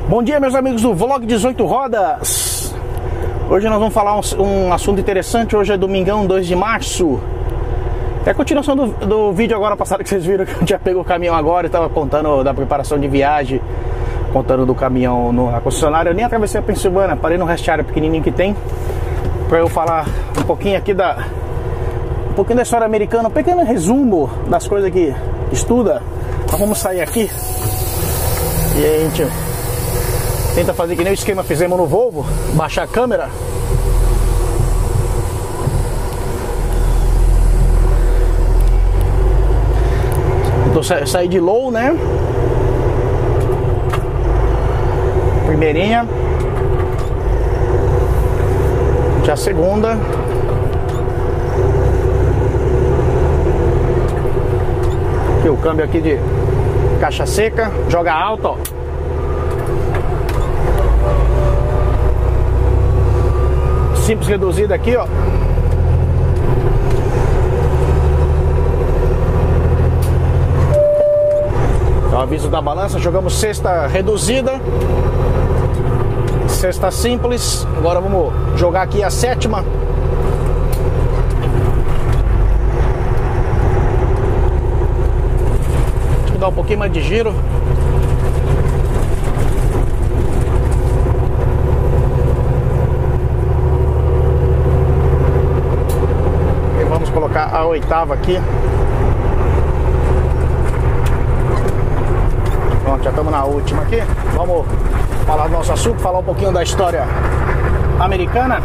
Bom dia, meus amigos do Vlog 18 Rodas. Hoje nós vamos falar um assunto interessante. Hoje é domingão, 2 de março. É a continuação do vídeo agora passado que vocês viram, que eu já peguei o caminhão agora e estava contando da preparação de viagem, contando do caminhão na concessionária. Eu nem atravessei a Pensilvânia, parei no rest area pequenininho que tem, para eu falar um pouquinho aqui da história americana, um pequeno resumo das coisas que estuda. Então vamos sair aqui e aí a gente tenta fazer que nem o esquema fizemos no Volvo, baixar a câmera. Então sair de low, né? Primeirinha. Já a segunda. Aqui o câmbio aqui de caixa seca, joga alto, ó. Simples reduzido aqui, ó. Então, aviso da balança, jogamos sexta reduzida, sexta simples. Agora vamos jogar aqui a sétima. Deixa eu dar um pouquinho mais de giro. Colocar a oitava aqui. Pronto, já estamos na última aqui. Vamos falar do nosso assunto, falar um pouquinho da história americana.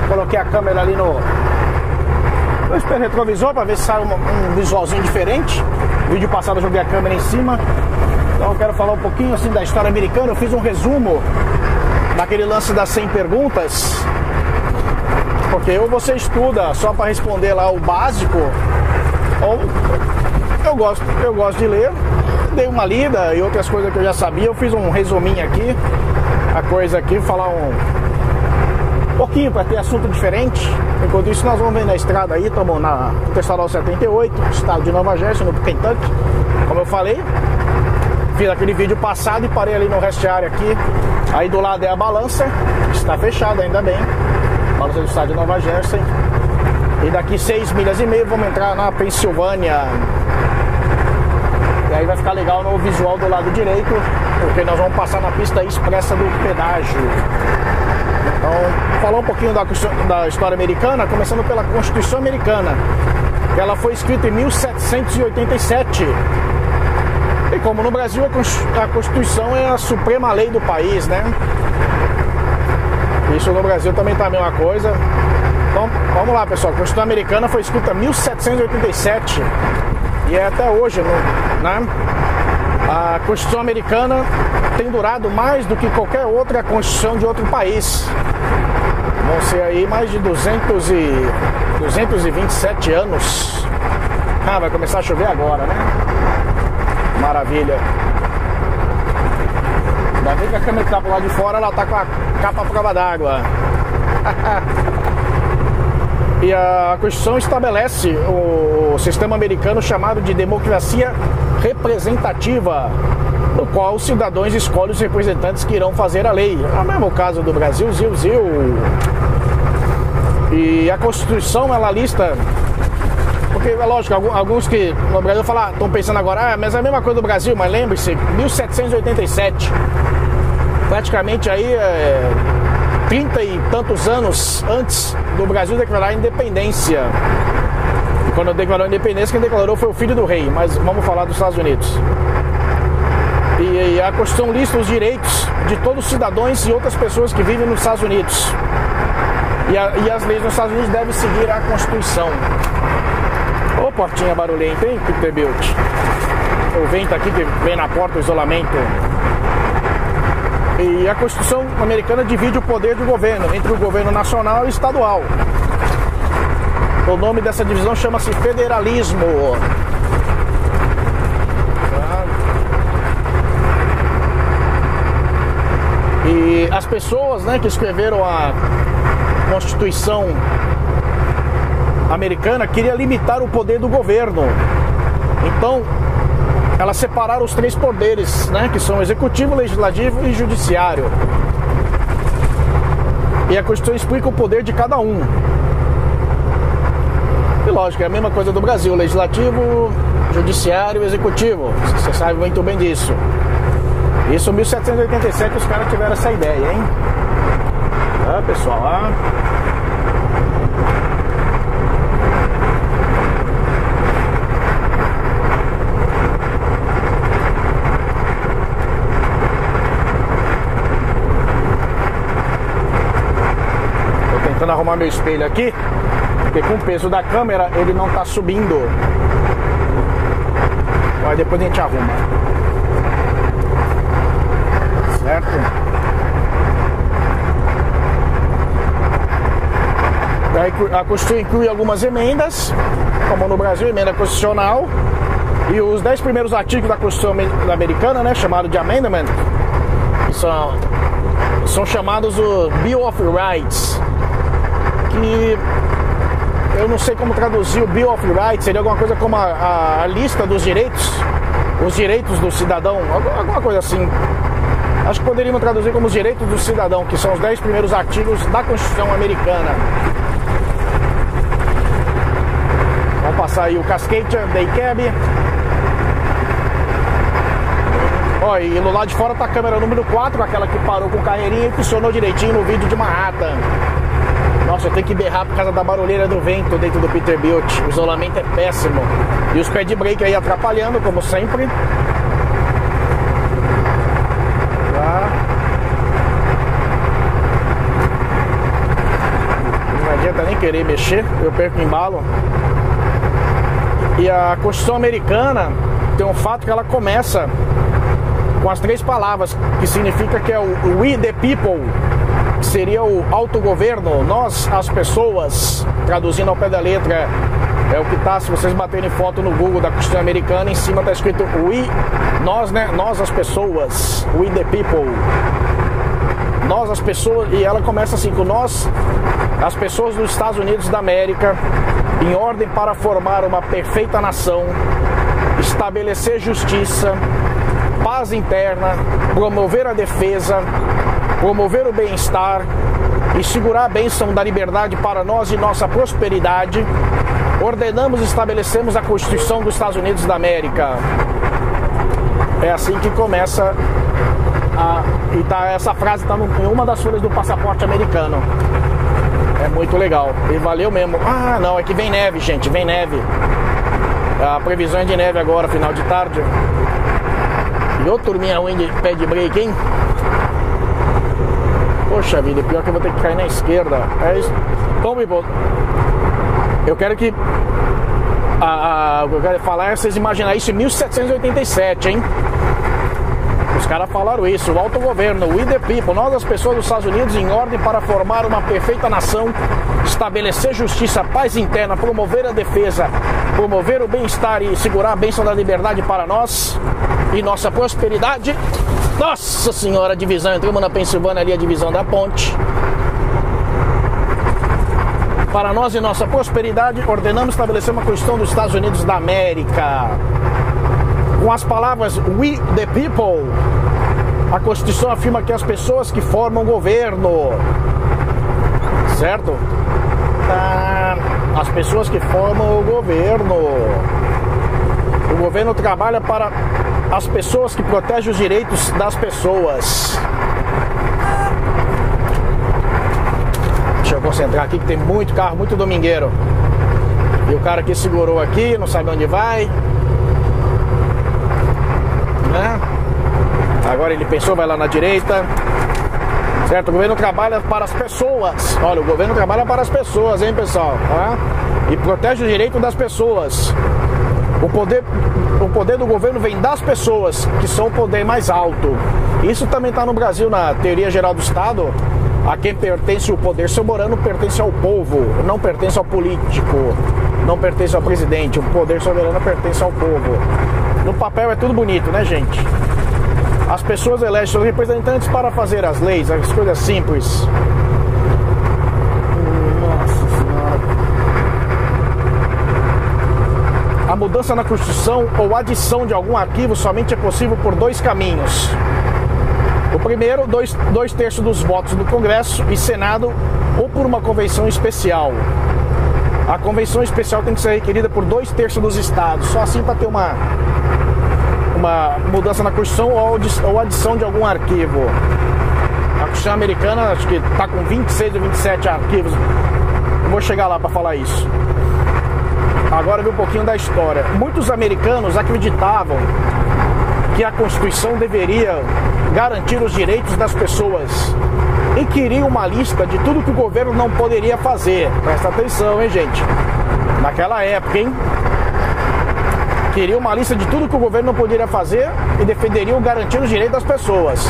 Coloquei a câmera ali no espelho retrovisor para ver se sai um visualzinho diferente. No vídeo passado eu joguei a câmera em cima. Então eu quero falar um pouquinho assim da história americana. Eu fiz um resumo daquele lance das 100 perguntas. Porque ou você estuda só para responder lá o básico, ou eu gosto de ler, dei uma lida e outras coisas que eu já sabia, eu fiz um resuminho aqui, a coisa aqui, falar um pouquinho para ter assunto diferente. Enquanto isso nós vamos ver na estrada aí, estamos na Estadual 78, estado de Nova Jersey, no Kentucky, como eu falei. Fiz aquele vídeo passado e parei ali no rest area aqui, aí do lado é a balança, está fechada ainda bem. Balança do estado de Nova Jersey. E daqui 6,5 milhas vamos entrar na Pensilvânia. E aí vai ficar legal no visual do lado direito, porque nós vamos passar na pista expressa do pedágio. Então, falar um pouquinho da história americana, começando pela Constituição Americana. Ela foi escrita em 1787. E como no Brasil a Constituição é a suprema lei do país, né? Isso no Brasil também tá a mesma coisa. Então, vamos lá, pessoal. A Constituição Americana foi escrita em 1787 e é até hoje, né? A Constituição Americana tem durado mais do que qualquer outra Constituição de outro país. Vão ser aí mais de 227 anos. Ah, vai começar a chover agora, né? Maravilha. Ainda bem que a câmera que tá pro lado de fora, ela tá com a capa à prova d'água. E a Constituição estabelece o sistema americano chamado de democracia representativa, no qual os cidadãos escolhem os representantes que irão fazer a lei. É o mesmo caso do Brasil, Zil. E a Constituição, ela lista... Porque é lógico, alguns que no Brasil estão pensando agora, mas é a mesma coisa do Brasil, mas lembre-se, 1787, praticamente aí 30 e tantos anos antes do Brasil declarar a independência. E quando declarou a independência, quem declarou foi o filho do rei, mas vamos falar dos Estados Unidos. E a Constituição lista os direitos de todos os cidadãos e outras pessoas que vivem nos Estados Unidos. E as leis nos Estados Unidos devem seguir a Constituição. Ô, portinha barulhenta, hein, Peterbilt? O vento aqui que vem na porta, o isolamento. E a Constituição Americana divide o poder do governo entre o governo nacional e estadual. O nome dessa divisão chama-se federalismo. E as pessoas, né, que escreveram a Constituição Americana queria limitar o poder do governo. Então, Elas separaram os três poderes, né? Que são o executivo, legislativo e judiciário. E a Constituição explica o poder de cada um. E lógico, é a mesma coisa do Brasil: legislativo, judiciário e executivo. Você sabe muito bem disso. Isso em 1787 os caras tiveram essa ideia, hein? Ah, pessoal, Tô tentando arrumar meu espelho aqui, porque com o peso da câmera ele não tá subindo. Mas depois a gente arruma. Certo? A Constituição inclui algumas emendas, como no Brasil, emenda constitucional, e os 10 primeiros artigos da Constituição americana, né, chamado de Amendment, são chamados o Bill of Rights, que eu não sei como traduzir o Bill of Rights, seria alguma coisa como a lista dos direitos, os direitos do cidadão, alguma coisa assim. Acho que poderíamos traduzir como os direitos do cidadão, que são os 10 primeiros artigos da Constituição americana. Vamos passar aí o Cascade Day Cab. Ó, e no lado de fora tá a câmera número 4, aquela que parou com carreirinha e funcionou direitinho no vídeo de Manhattan. Nossa, eu tenho que berrar por causa da barulheira do vento dentro do Peterbilt. O isolamento é péssimo. E os pés de brake aí atrapalhando, como sempre. Não adianta nem querer mexer, eu perco o embalo. E a Constituição americana tem um fato que ela começa com as 3 palavras, que significa que é o We the People, que seria o autogoverno, nós as pessoas, traduzindo ao pé da letra, é o que tá, se vocês baterem foto no Google da Constituição americana, em cima tá escrito We, nós, né, nós as pessoas, We the People, nós as pessoas, e ela começa assim, com nós, as pessoas dos Estados Unidos da América, em ordem para formar uma perfeita nação, estabelecer justiça, paz interna, promover a defesa, promover o bem-estar e segurar a bênção da liberdade para nós e nossa prosperidade, ordenamos e estabelecemos a Constituição dos Estados Unidos da América. É assim que começa essa frase está em uma das folhas do passaporte americano. É muito legal. E valeu mesmo. Ah, não, é que vem neve, gente. Vem neve. A previsão é de neve agora, final de tarde. E ô turminha ruim de pé de break, hein? Poxa vida, pior que eu vou ter que cair na esquerda. É isso. Bom, eu quero que... o que eu quero falar é vocês imaginarem isso em 1787, hein? Os caras falaram isso, o autogoverno, we the people, nós as pessoas dos Estados Unidos em ordem para formar uma perfeita nação, estabelecer justiça, paz interna, promover a defesa, promover o bem-estar e segurar a bênção da liberdade para nós e nossa prosperidade. Nossa senhora, divisão, entramos na Pensilvânia ali, a divisão da ponte. Para nós e nossa prosperidade, ordenamos estabelecer uma Constituição dos Estados Unidos da América. Com as palavras We the People, a Constituição afirma que as pessoas que formam o governo, certo? As pessoas que formam o governo trabalha para as pessoas que protegem os direitos das pessoas. Deixa eu concentrar aqui que tem muito carro, muito domingueiro. E o cara aqui segurou aqui, não sabe onde vai, né? Agora ele pensou, vai lá na direita. Certo? O governo trabalha para as pessoas. Olha, o governo trabalha para as pessoas, hein, pessoal? Tá? E protege o direito das pessoas. O poder do governo vem das pessoas, que são o poder mais alto. Isso também está no Brasil, na teoria geral do Estado. A quem pertence o poder soberano pertence ao povo, não pertence ao político, não pertence ao presidente. O poder soberano pertence ao povo. No papel é tudo bonito, né, gente? As pessoas elegem seus representantes para fazer as leis, as coisas simples. Nossa Senhora. a mudança na Constituição ou adição de algum arquivo somente é possível por dois caminhos. O primeiro, dois terços dos votos do Congresso e Senado, ou por uma convenção especial. A convenção especial tem que ser requerida por 2/3 dos estados, só assim para ter uma mudança na Constituição ou adição de algum arquivo. A Constituição americana acho que está com 26 ou 27 arquivos. Eu vou chegar lá para falar isso. Agora vem um pouquinho da história. Muitos americanos acreditavam que a Constituição deveria garantir os direitos das pessoas e queriam uma lista de tudo que o governo não poderia fazer. Presta atenção, hein, gente? Naquela época, hein? Queriam uma lista de tudo que o governo não poderia fazer e defenderiam garantir os direitos das pessoas.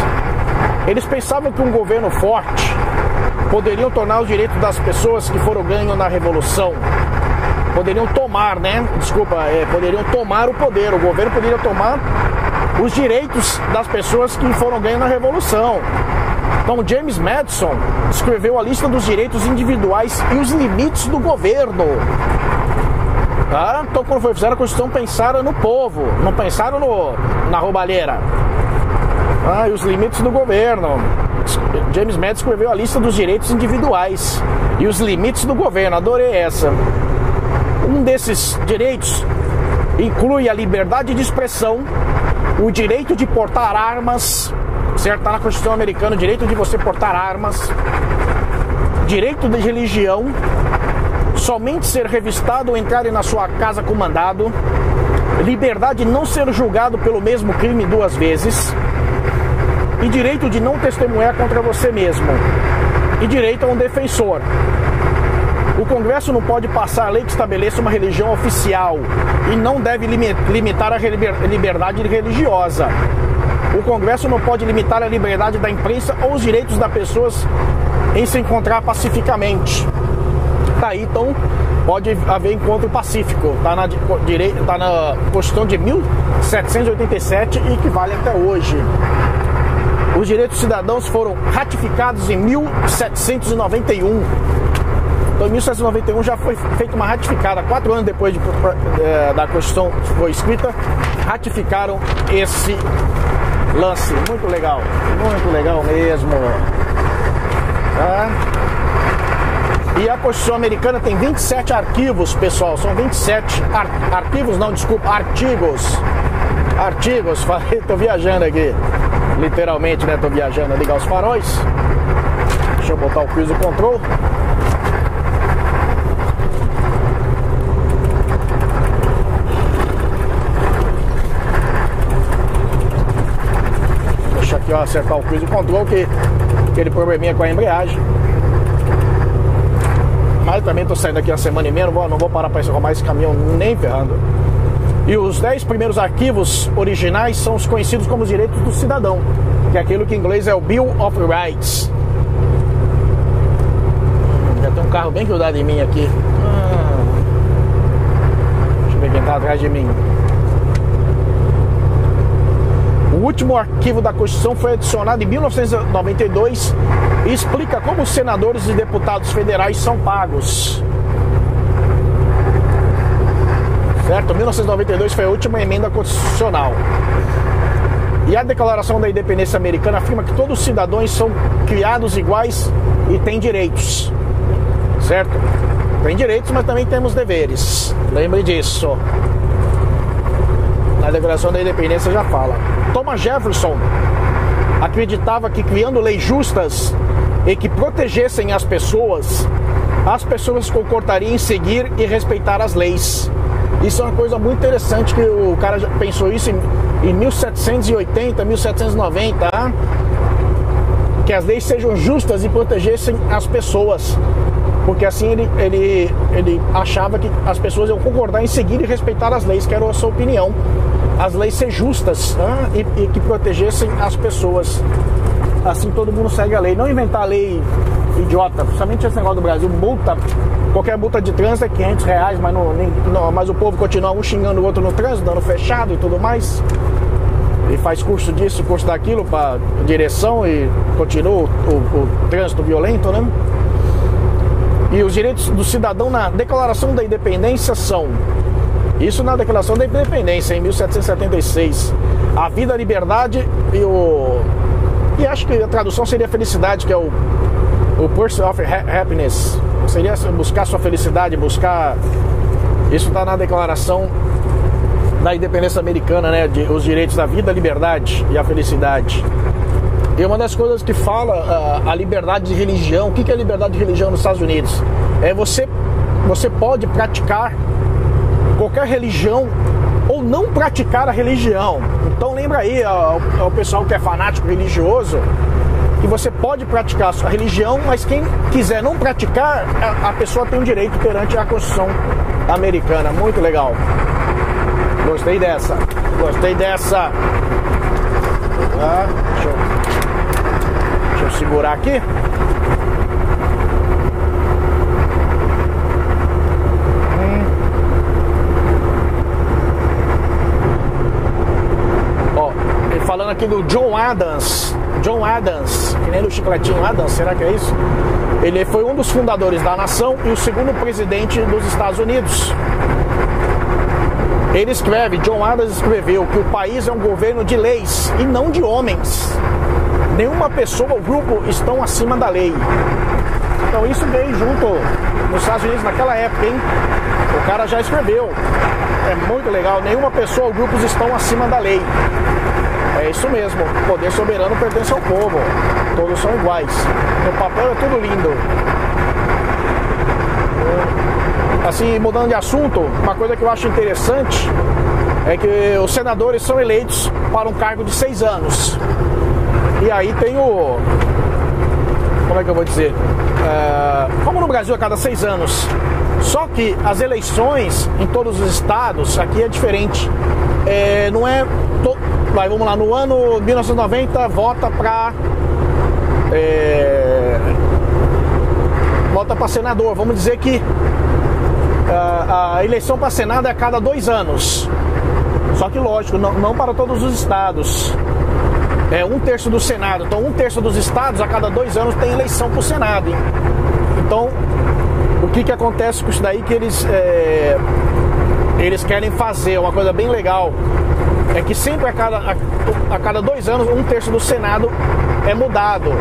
Eles pensavam que um governo forte poderiam tornar os direitos das pessoas que foram ganhos na Revolução. Poderiam tomar, né? Poderiam tomar o poder. O governo poderia tomar os direitos das pessoas que foram ganhos na Revolução. Então, James Madison escreveu a lista dos direitos individuais e os limites do governo. Tá? Então, quando fizeram a Constituição, pensaram no povo, não pensaram na roubalheira. E os limites do governo. James Madison escreveu a lista dos direitos individuais e os limites do governo. Adorei essa. Um desses direitos inclui a liberdade de expressão, o direito de portar armas, certo? Está na Constituição americana o direito de você portar armas, direito de religião, somente ser revistado ou entrar na sua casa com mandado, liberdade de não ser julgado pelo mesmo crime 2 vezes, e direito de não testemunhar contra você mesmo, e direito a um defensor. O Congresso não pode passar a lei que estabeleça uma religião oficial e não deve limitar a liberdade religiosa. O Congresso não pode limitar a liberdade da imprensa ou os direitos das pessoas em se encontrar pacificamente. Tá aí, então, pode haver encontro pacífico. Está na Constituição de 1787 e que vale até hoje. Os direitos dos cidadãos foram ratificados em 1791. Então, em 1791 já foi feita uma ratificada. 4 anos depois da Constituição foi escrita, ratificaram esse lance. Muito legal mesmo. Tá? E a Constituição americana tem 27 arquivos, pessoal. São 27 arquivos, não, desculpa, artigos. Artigos, falei, tô viajando aqui. Literalmente, né? Tô viajando a ligar os faróis. Deixa eu botar o cruise control. Deixa aqui, ó, acertar o cruise control, que aquele probleminha com a embreagem. Mas também tô saindo aqui uma semana e meia, não vou parar para arrumar esse caminhão nem ferrando. E os 10 primeiros arquivos originais são os conhecidos como os direitos do cidadão, que é aquilo que em inglês é o Bill of Rights. Já tem um carro bem grudado em mim aqui. Deixa eu ver quem tá atrás de mim. O último arquivo da Constituição foi adicionado em 1992 e explica como os senadores e deputados federais são pagos. Certo? 1992 foi a última emenda constitucional. E a Declaração da Independência Americana afirma que todos os cidadãos são criados iguais e têm direitos. Certo? Tem direitos, mas também temos deveres. Lembre disso. Na Declaração da Independência já fala. Thomas Jefferson acreditava que criando leis justas e que protegessem as pessoas concordariam em seguir e respeitar as leis. Isso é uma coisa muito interessante, que o cara já pensou isso em 1780, 1790, tá? Que as leis sejam justas e protegessem as pessoas, porque assim ele achava que as pessoas iam concordar em seguir e respeitar as leis, que era a sua opinião. As leis ser justas, tá? e que protegessem as pessoas. Assim todo mundo segue a lei, não inventar lei idiota, principalmente esse negócio do Brasil, qualquer multa de trânsito é R$500, mas o povo continua um xingando o outro no trânsito, dando fechado e tudo mais, e faz curso disso, curso daquilo para direção e continua o trânsito violento, né? E os direitos do cidadão na Declaração da Independência são Isso na Declaração da Independência, em 1776. A vida, a liberdade e acho que a tradução seria felicidade, que é o Pursuit of Happiness. Seria buscar sua felicidade, buscar... Isso está na Declaração da Independência Americana, né? Os direitos da vida, a liberdade e a felicidade. E uma das coisas que fala a liberdade de religião. O que é liberdade de religião nos Estados Unidos? É você pode praticar qualquer religião ou não praticar a religião. Então lembra aí ao pessoal que é fanático religioso, que você pode praticar a sua religião, mas quem quiser não praticar, a pessoa tem um direito perante a Constituição americana. Muito legal. Gostei dessa. Deixa eu segurar aqui. Falando aqui do John Adams, que nem do chicletinho Adams, será que é isso? Ele foi um dos fundadores da nação e o segundo presidente dos Estados Unidos. John Adams escreveu que o país é um governo de leis e não de homens. Nenhuma pessoa ou grupo estão acima da lei. Então isso veio junto nos Estados Unidos naquela época, hein? O cara já escreveu. É muito legal. Nenhuma pessoa ou grupos estão acima da lei. É isso mesmo, o poder soberano pertence ao povo. Todos são iguais. No papel é tudo lindo. Assim, mudando de assunto, uma coisa que eu acho interessante é que os senadores são eleitos para um cargo de 6 anos. E aí tem o... Como é que eu vou dizer? Como no Brasil a cada 6 anos. Só que as eleições em todos os estados, aqui é diferente. Não é... Vamos lá, no ano 1990 vota para senador. Vamos dizer que a eleição para Senado é a cada 2 anos. Só que lógico, não para todos os estados. É 1/3 do Senado. Então 1/3 dos estados a cada 2 anos tem eleição para o Senado, hein? Então o que acontece com isso daí? Que eles querem fazer uma coisa bem legal. É que sempre a cada 2 anos 1/3 do Senado é mudado.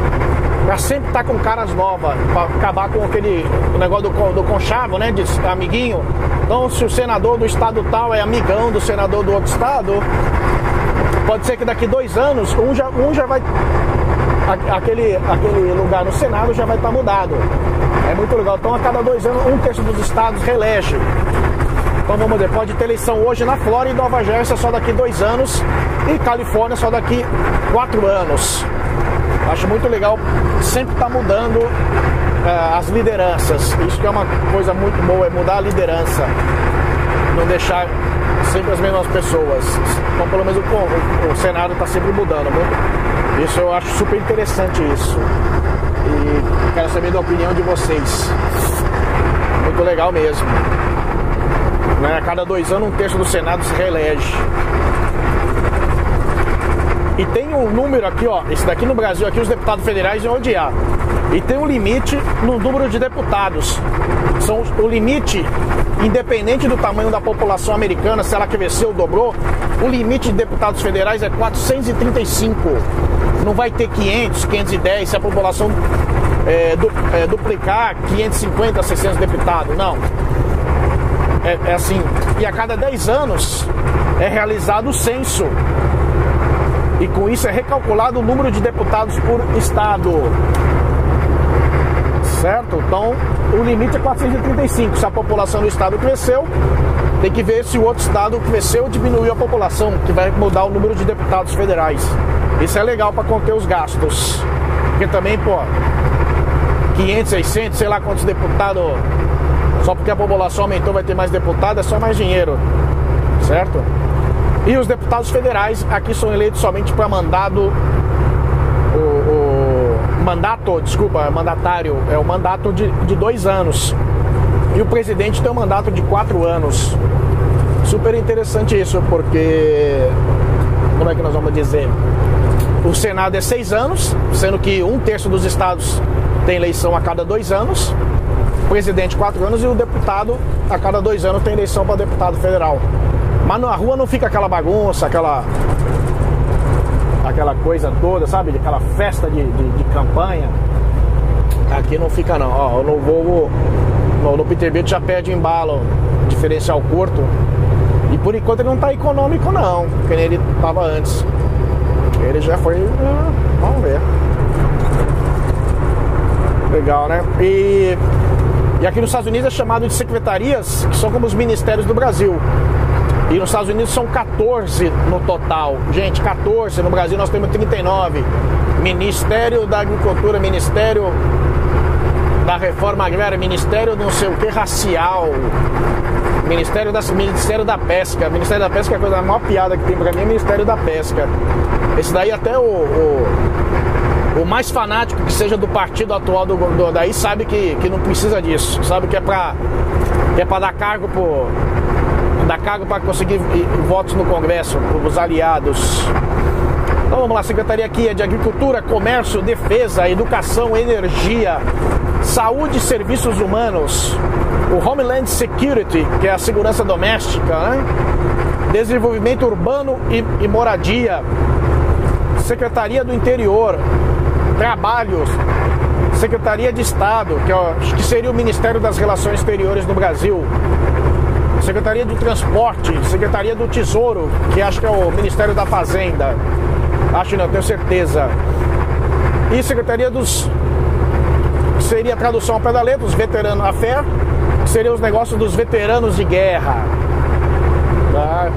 Pra sempre estar com caras novas, pra acabar com aquele negócio do conchavo, né? De amiguinho. Então se o senador do estado tal é amigão do senador do outro estado, pode ser que daqui 2 anos um já vai... Aquele lugar no Senado já vai estar mudado. É muito legal. Então a cada 2 anos 1/3 dos estados reelege. Então vamos ver, pode ter eleição hoje na Flórida e Nova Jersey só daqui 2 anos e Califórnia só daqui 4 anos. Acho muito legal, sempre está mudando as lideranças. Isso que é uma coisa muito boa, é mudar a liderança, não deixar sempre as mesmas pessoas. Então pelo menos o Senado está sempre mudando. Isso eu acho super interessante isso. E quero saber da opinião de vocês. Muito legal mesmo. A cada 2 anos 1/3 do Senado se reelege. E tem um número aqui, ó. Esse daqui no Brasil, aqui os deputados federais iam odiar. E tem um limite no número de deputados. O limite, independente do tamanho da população americana, se ela cresceu ou dobrou, o limite de deputados federais é 435. Não vai ter 500, 510, se a população duplicar 550, 600 deputados. Não. É assim, e a cada 10 anos é realizado o censo. E com isso é recalculado o número de deputados por estado. Certo? Então, o limite é 435. Se a população do estado cresceu, tem que ver se o outro estado cresceu ou diminuiu a população, que vai mudar o número de deputados federais. Isso é legal para conter os gastos. Porque também, 500, 600, sei lá quantos deputados... Só porque a população aumentou vai ter mais deputado, é só mais dinheiro, certo? E os deputados federais aqui são eleitos somente para mandatário, é o mandato de 2 anos. E o presidente tem um mandato de 4 anos. Super interessante isso, porque, como é que nós vamos dizer? O Senado é 6 anos, sendo que 1/3 dos estados tem eleição a cada 2 anos. presidente 4 anos e o deputado, a cada 2 anos tem eleição para deputado federal. Mas na rua não fica aquela bagunça, aquela coisa toda, sabe? Aquela festa de campanha. Aqui não fica não. Ó, no Volvo, no Peterbilt já pede embalo, diferencial curto. E por enquanto ele não tá econômico não, porque ele tava antes. Ele já foi... vamos ver. Legal, né? E aqui nos Estados Unidos é chamado de secretarias, que são como os ministérios do Brasil. E nos Estados Unidos são 14 no total. Gente, 14. No Brasil nós temos 39. Ministério da Agricultura, Ministério da Reforma Agrária, Ministério não sei o que, racial, Ministério da Pesca. Ministério da Pesca é a coisa, a maior piada que tem pra mim é o Ministério da Pesca. Esse daí até o mais fanático que seja do partido atual daí sabe que não precisa disso. Sabe que é pra dar cargo para conseguir votos no Congresso, os aliados. Então vamos lá, Secretaria aqui é de Agricultura, Comércio, Defesa, Educação, Energia, Saúde e Serviços Humanos, o Homeland Security, que é a segurança doméstica, né? Desenvolvimento Urbano e Moradia, Secretaria do Interior, Trabalhos, Secretaria de Estado, que seria o Ministério das Relações Exteriores no Brasil, Secretaria do Transporte, Secretaria do Tesouro, que acho que é o Ministério da Fazenda, acho não, tenho certeza, e Secretaria dos... seria a tradução ao pé da letra, os veteranos à fé, que seriam os negócios dos veteranos de guerra, tá?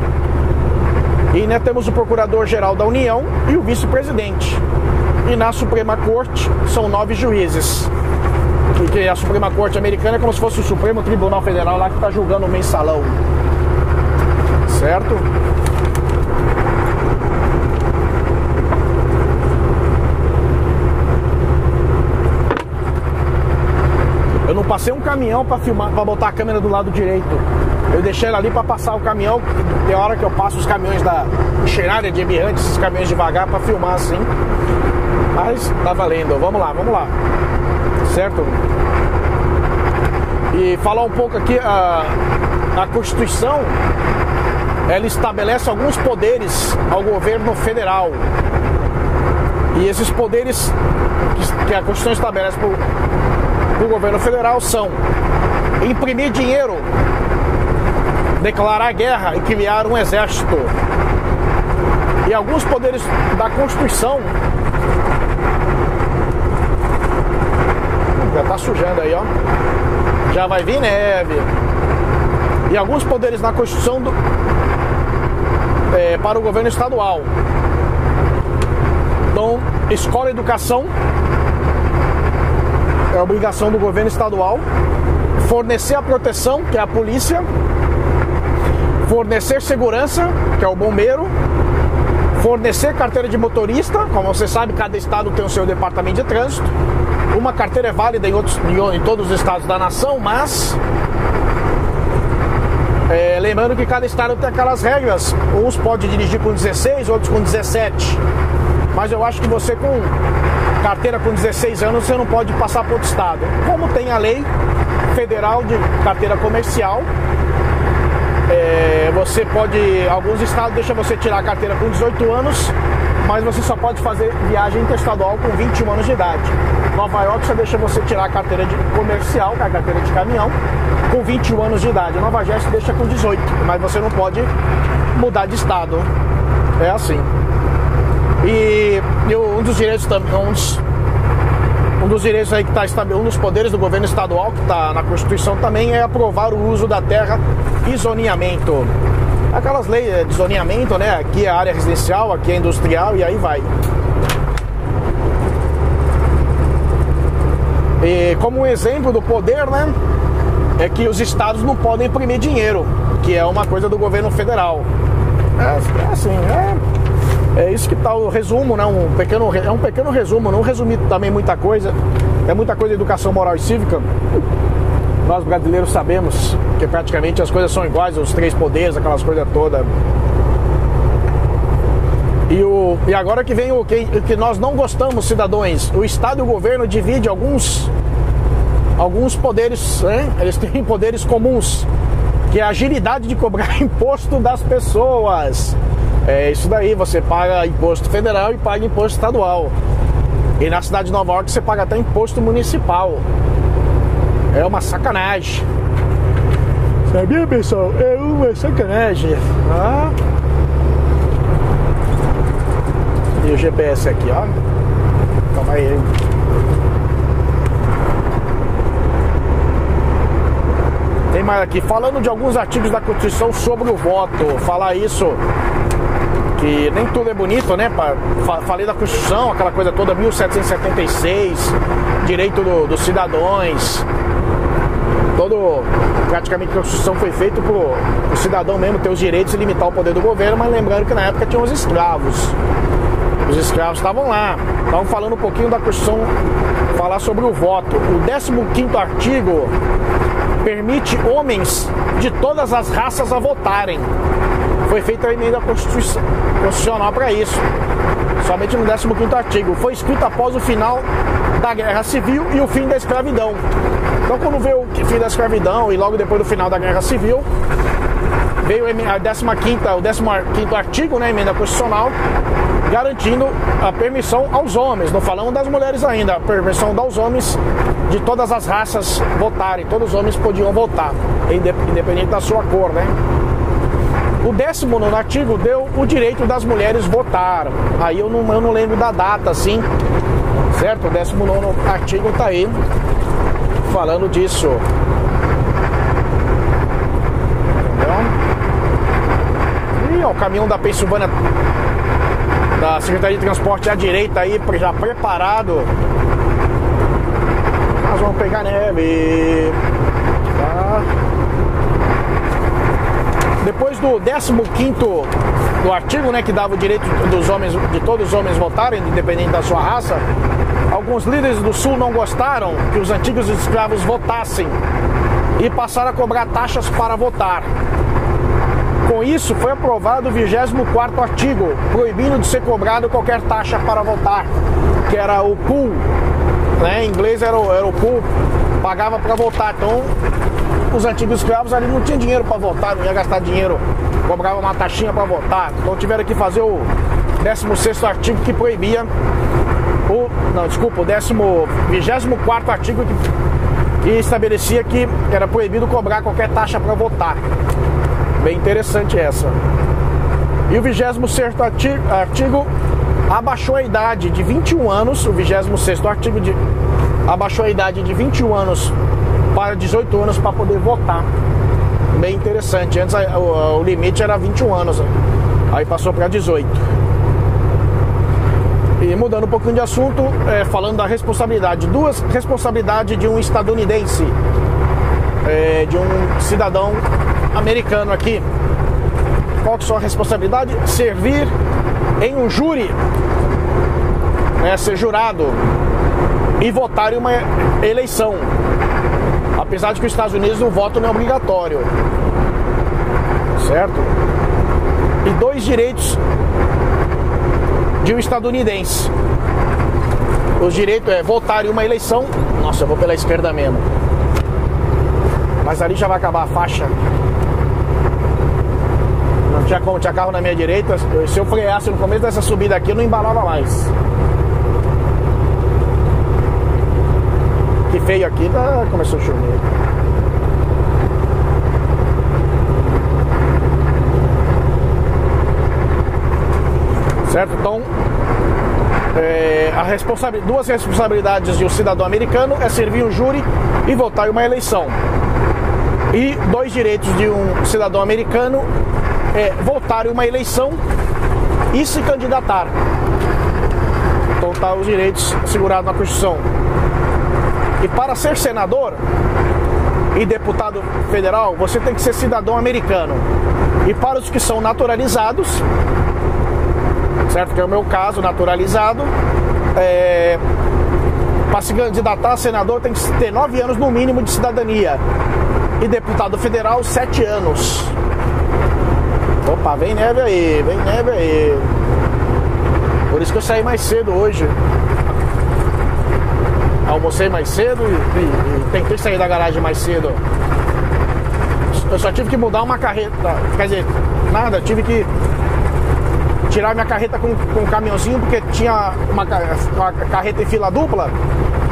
E né, temos o Procurador-Geral da União e o Vice-Presidente. E na Suprema Corte são 9 juízes. Porque a Suprema Corte americana é como se fosse o Supremo Tribunal Federal lá que está julgando o mensalão. Certo? Eu não passei um caminhão para filmar, para botar a câmera do lado direito. Eu deixei ela ali para passar o caminhão. Tem hora que eu passo os caminhões da Xerária de Emirantes, esses caminhões devagar para filmar assim. Mas tá valendo. Vamos lá. Certo? E falar um pouco aqui, a Constituição, ela estabelece alguns poderes ao governo federal. E esses poderes que a Constituição estabelece para o governo federal são imprimir dinheiro, declarar guerra e criar um exército. E alguns poderes da Constituição... Já tá sujando aí, ó. Já vai vir neve. E alguns poderes na Constituição para o governo estadual. Então, escola e educação é obrigação do governo estadual. Fornecer a proteção, que é a polícia. Fornecer segurança, que é o bombeiro. Fornecer carteira de motorista. Como você sabe, cada estado tem o seu departamento de trânsito. Uma carteira é válida em todos os estados da nação, mas lembrando que cada estado tem aquelas regras. Uns podem dirigir com 16, outros com 17. Mas eu acho que você com carteira com 16 anos, você não pode passar para outro estado. Como tem a lei federal de carteira comercial, você pode... Alguns estados deixam você tirar a carteira com 18 anos, mas você só pode fazer viagem interestadual com 21 anos de idade. Nova York só deixa você tirar a carteira de comercial, que é a carteira de caminhão, com 21 anos de idade. Nova Jersey deixa com 18, mas você não pode mudar de estado. É assim. E um dos direitos também, um dos direitos aí que está estabelecido, um dos poderes do governo estadual que está na Constituição também é aprovar o uso da terra e zoneamento. Aquelas leis de zoneamento, né? Aqui é a área residencial, aqui é industrial e aí vai. E como um exemplo do poder, né? É que os estados não podem imprimir dinheiro, que é uma coisa do governo federal. É isso que tá o resumo, né? É um pequeno resumo, não resumir também muita coisa. É muita coisa de educação moral e cívica. Nós brasileiros sabemos que praticamente as coisas são iguais, os 3 poderes, aquelas coisas todas. E agora que vem o que nós não gostamos, cidadãos. O Estado e o governo dividem alguns alguns poderes, né? Eles têm poderes comuns, que é a agilidade de cobrar imposto das pessoas. É isso daí, você paga imposto federal e paga imposto estadual. E na cidade de Nova York você paga até imposto municipal. É uma sacanagem. Sabia, pessoal? É uma sacanagem. Ah. E o GPS aqui, ó. Calma aí. Tem mais aqui, falando de alguns artigos da Constituição sobre o voto. Falar isso, que nem tudo é bonito, né? Falei da Constituição, aquela coisa toda, 1776, direito dos cidadãos. Praticamente a Constituição foi feita pro cidadão mesmo ter os direitos e limitar o poder do governo, mas lembrando que na época tinha os escravos. Os escravos estavam lá. Estavam falando um pouquinho da Constituição, falar sobre o voto. O 15º artigo permite homens de todas as raças a votarem. Foi feita a emenda constitucional para isso. Somente no 15º artigo. Foi escrito após o final da Guerra Civil e o fim da escravidão. Então, quando veio o fim da escravidão e logo depois do final da Guerra Civil, veio o 15º artigo, né, emenda constitucional, garantindo a permissão aos homens. Não falamos das mulheres ainda. A permissão aos homens de todas as raças votarem. Todos os homens podiam votar, independente da sua cor, né? O 19º artigo deu o direito das mulheres votar. Aí eu não lembro da data, assim, certo? O 19º artigo tá aí falando disso. Entendeu? E ó, o caminhão da Pensilvânia, da Secretaria de Transporte à direita aí, já preparado. Nós vamos pegar neve. Tá? Depois do 15º do artigo, né, que dava o direito dos homens, de todos os homens votarem, independente da sua raça, alguns líderes do Sul não gostaram que os antigos escravos votassem e passaram a cobrar taxas para votar. Com isso, foi aprovado o 24º artigo, proibindo de ser cobrado qualquer taxa para votar, que era o pool, né? Em inglês era o pool, pagava para votar. Então, os antigos escravos ali não tinham dinheiro para votar, não ia gastar dinheiro, cobrava uma taxinha para votar. Então tiveram que fazer o 16º artigo que proibia o 24º artigo que estabelecia que era proibido cobrar qualquer taxa para votar. Bem interessante essa. E o 26º artigo abaixou a idade de 21 anos, o 26º artigo abaixou a idade de 21 anos para 18 anos para poder votar. Bem interessante. Antes o limite era 21 anos, aí passou para 18. E mudando um pouquinho de assunto, falando da responsabilidade, duas responsabilidades de um estadunidense, de um cidadão americano aqui. Qual que é a sua responsabilidade? Servir em um júri, ser jurado e votar em uma eleição. Apesar de que nos Estados Unidos o voto não é obrigatório, certo? E 2 direitos de um estadunidense. Os direitos é votar em uma eleição. Nossa, eu vou pela esquerda mesmo, mas ali já vai acabar a faixa. Não tinha como, tinha carro na minha direita. Se eu freasse no começo dessa subida aqui, eu não embalava mais. Que feio aqui, começou a chover. Certo? Então, duas responsabilidades de um cidadão americano é servir um júri e votar em uma eleição. E 2 direitos de um cidadão americano é votar em uma eleição e se candidatar. Então tá os direitos assegurados na Constituição. E para ser senador e deputado federal, você tem que ser cidadão americano. E para os que são naturalizados, certo? Que é o meu caso, naturalizado, para se candidatar a senador tem que ter 9 anos no mínimo de cidadania. E deputado federal, 7 anos. Opa, vem neve aí, vem neve aí. Por isso que eu saí mais cedo hoje. almocei mais cedo e tentei sair da garagem mais cedo. Eu só tive que mudar uma carreta, quer dizer, nada, tive que tirar minha carreta com um caminhãozinho, porque tinha uma carreta em fila dupla.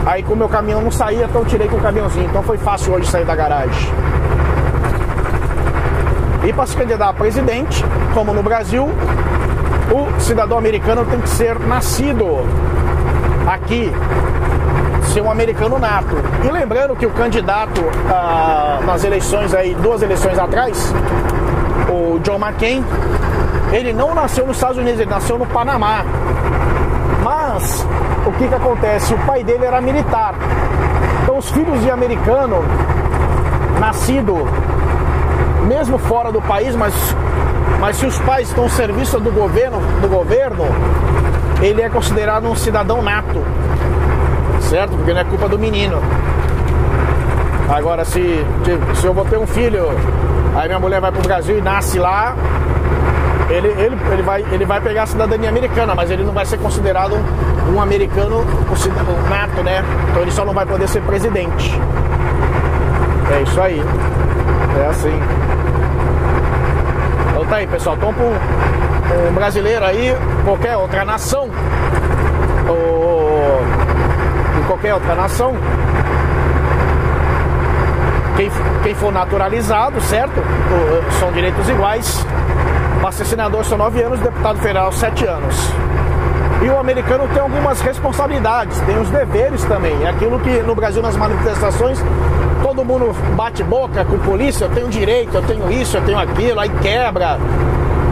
Aí com o meu caminhão não saía, então eu tirei com o caminhãozinho. Então foi fácil hoje sair da garagem. E para se candidatar a presidente, como no Brasil, o cidadão americano tem que ser nascido aqui, ser um americano nato. E lembrando que o candidato nas eleições aí, 2 eleições atrás, o John McCain, ele não nasceu nos Estados Unidos, ele nasceu no Panamá. Mas o que acontece? O pai dele era militar. Então os filhos de americano nascido mesmo fora do país, mas se os pais estão ao serviço do governo, ele é considerado um cidadão nato, certo? Porque não é culpa do menino. Agora, se eu vou ter um filho, aí minha mulher vai pro Brasil e nasce lá, ele vai pegar a cidadania americana, mas ele não vai ser considerado um americano, um cidadão nato, né? Então ele só não vai poder ser presidente. É isso aí. É assim. Então tá aí, pessoal. Então, um brasileiro aí, qualquer outra nação, ou em qualquer outra nação, quem for naturalizado, certo? São direitos iguais. Para ser senador são 9 anos, deputado federal 7 anos. E o americano tem algumas responsabilidades, tem os deveres também. É aquilo que no Brasil, nas manifestações, todo mundo bate boca com polícia, eu tenho direito, eu tenho isso, eu tenho aquilo, aí quebra.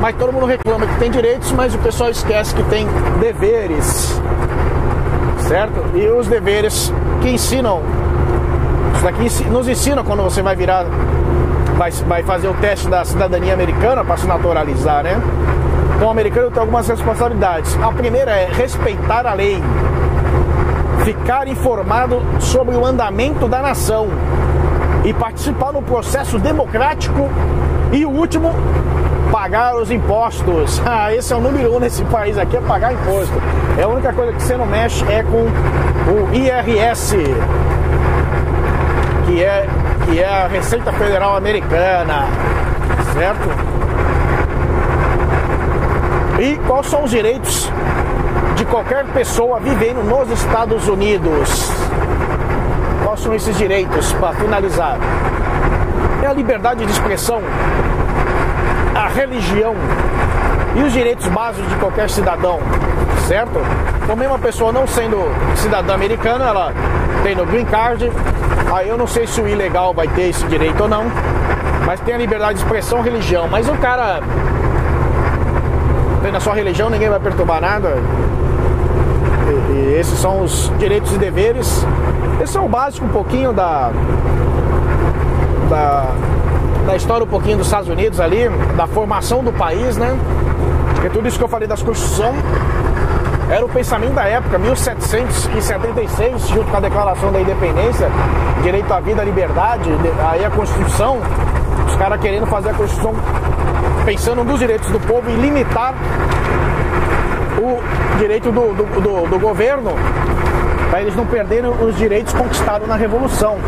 Mas todo mundo reclama que tem direitos, mas o pessoal esquece que tem deveres, certo? E os deveres que ensinam, isso daqui nos ensina quando você vai virar, vai fazer o teste da cidadania americana para se naturalizar, né? Então o americano tem algumas responsabilidades. A primeira é respeitar a lei, ficar informado sobre o andamento da nação e participar no processo democrático. E o último, pagar os impostos. Esse é o número 1 nesse país aqui, é pagar imposto. É a única coisa que você não mexe é com o IRS, que é a Receita Federal Americana, certo? E quais são os direitos de qualquer pessoa vivendo nos Estados Unidos? Quais são esses direitos, para finalizar? É a liberdade de expressão, a religião e os direitos básicos de qualquer cidadão, certo? Então, mesmo a pessoa não sendo cidadã americana, ela tem no green card. Aí eu não sei se o ilegal vai ter esse direito ou não, mas tem a liberdade de expressão, religião. Mas o cara tem na sua religião, ninguém vai perturbar nada. E esses são os direitos e deveres. Esse é o básico um pouquinho da história, um pouquinho dos Estados Unidos ali, da formação do país, né? Porque tudo isso que eu falei das Constituições era o pensamento da época, 1776, junto com a Declaração da Independência, direito à vida, à liberdade. Aí a Constituição, os caras querendo fazer a Constituição pensando nos direitos do povo e limitar o direito do governo, para eles não perderem os direitos conquistados na Revolução.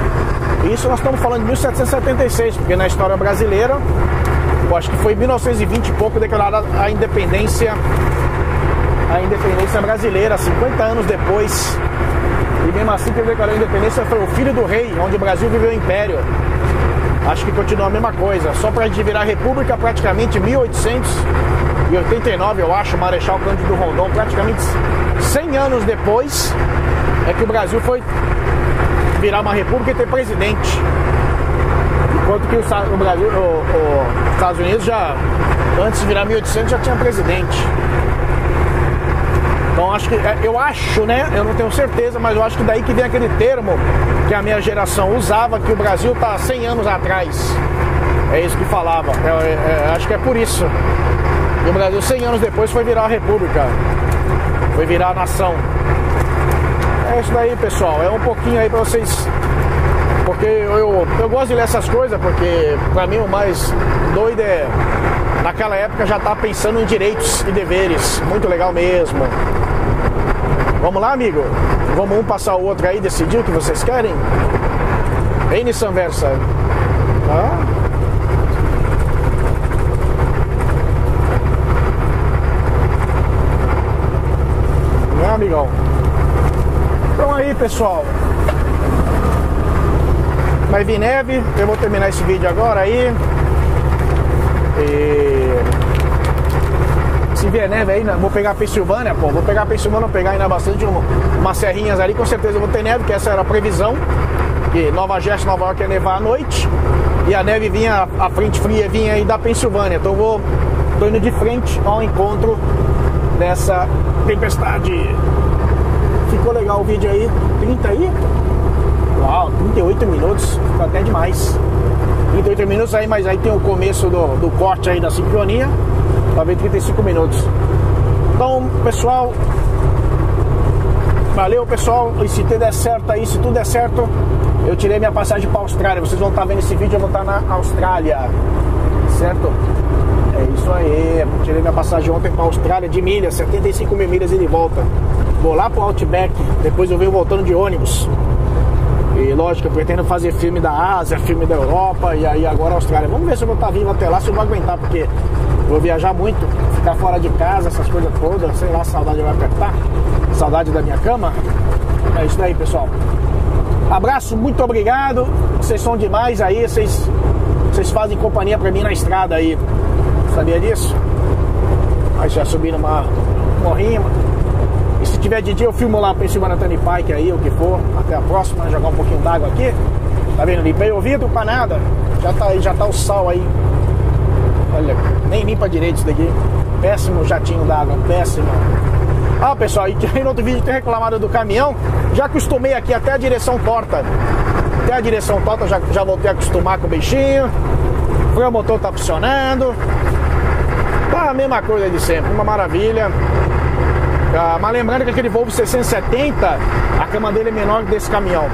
Isso nós estamos falando de 1776, porque na história brasileira, eu acho que foi em 1920 e pouco declarada a independência brasileira, 50 anos depois. E mesmo assim, quem declarou a independência foi o filho do rei, onde o Brasil viveu o império. Acho que continua a mesma coisa. Só para a gente virar república, praticamente 1889, eu acho, Marechal Cândido Rondon, praticamente 100 anos depois, é que o Brasil foi virar uma república e ter presidente. Enquanto que o Brasil, os Estados Unidos, já antes de virar 1800, já tinha presidente. Então eu acho, né? Eu não tenho certeza, mas eu acho que daí que vem aquele termo que a minha geração usava, que o Brasil está 100 anos atrás. É isso que falava. Acho que é por isso. E o Brasil 100 anos depois foi virar a república, foi virar a nação. É isso daí, pessoal. É um pouquinho aí pra vocês, porque eu gosto de ler essas coisas, porque pra mim o mais doido é naquela época já tá pensando em direitos e deveres. Muito legal mesmo. Vamos lá, amigo? Vamos um passar o outro aí, decidir o que vocês querem? Em Nissan Versa. Né, amigão? Então aí, pessoal. Vai vir neve. Eu vou terminar esse vídeo agora aí. E se vier neve aí, vou pegar a Pensilvânia, pô. Vou pegar a Pensilvânia, vou pegar ainda bastante umas serrinhas ali. Com certeza eu vou ter neve, que essa era a previsão. Que Nova Jersey, Nova York ia nevar à noite. E a neve vinha, a frente fria vinha aí da Pensilvânia. Então tô indo de frente ao encontro dessa tempestade. Ficou legal o vídeo aí. 30 aí? Uau, 38 minutos. Ficou até demais. 38 minutos aí, mas aí tem o começo do corte aí da sincronia. Vai ver 35 minutos. Então, pessoal, valeu, pessoal. E se tudo der certo aí, se tudo der certo, eu tirei minha passagem para a Austrália. Vocês vão estar vendo esse vídeo, eu vou estar na Austrália, certo? É isso aí. Tirei minha passagem ontem para a Austrália de milhas, 75 mil milhas e de volta. Vou lá pro Outback, depois eu venho voltando de ônibus. E lógico, eu pretendo fazer filme da Ásia, filme da Europa e aí agora a Austrália. Vamos ver se eu vou estar vivo até lá, se eu vou aguentar, porque eu vou viajar muito, ficar fora de casa, essas coisas todas, sei lá, a saudade vai apertar, saudade da minha cama. É isso daí, pessoal. Abraço, muito obrigado. Vocês são demais aí, vocês fazem companhia pra mim na estrada aí. Sabia disso? Aí já subi numa morrinha. E se tiver de dia eu filmo lá Pensilvânia Turnpike aí, o que for. Até a próxima, jogar um pouquinho d'água aqui. Tá vendo? Limpei o vidro pra nada. Já tá aí, já tá o sal aí. Olha, nem limpa direito isso daqui. Péssimo jatinho d'água, péssimo. Ah, pessoal, e no outro vídeo tem reclamado do caminhão. Já acostumei aqui até a direção torta. Até a direção torta já voltei a acostumar com o bichinho. O freio motor tá funcionando. Tá a mesma coisa de sempre, uma maravilha. Mas lembrando que aquele Volvo 670, a cama dele é menor que desse caminhão.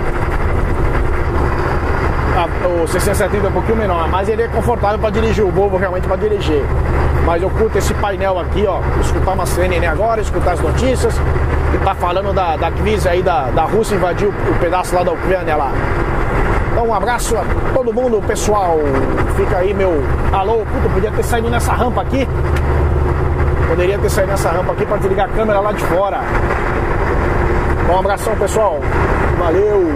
O 670 é um pouquinho menor, mas ele é confortável para dirigir, o Volvo realmente para dirigir. Mas eu curto esse painel aqui, ó, escutar uma CNN agora, escutar as notícias, que tá falando da crise aí da Rússia invadiu o pedaço lá da Ucrânia lá. Então um abraço a todo mundo, pessoal. Fica aí meu alô. Puta, podia ter saído nessa rampa aqui. Poderia ter saído nessa rampa aqui para desligar a câmera lá de fora. Um abração, pessoal. Valeu.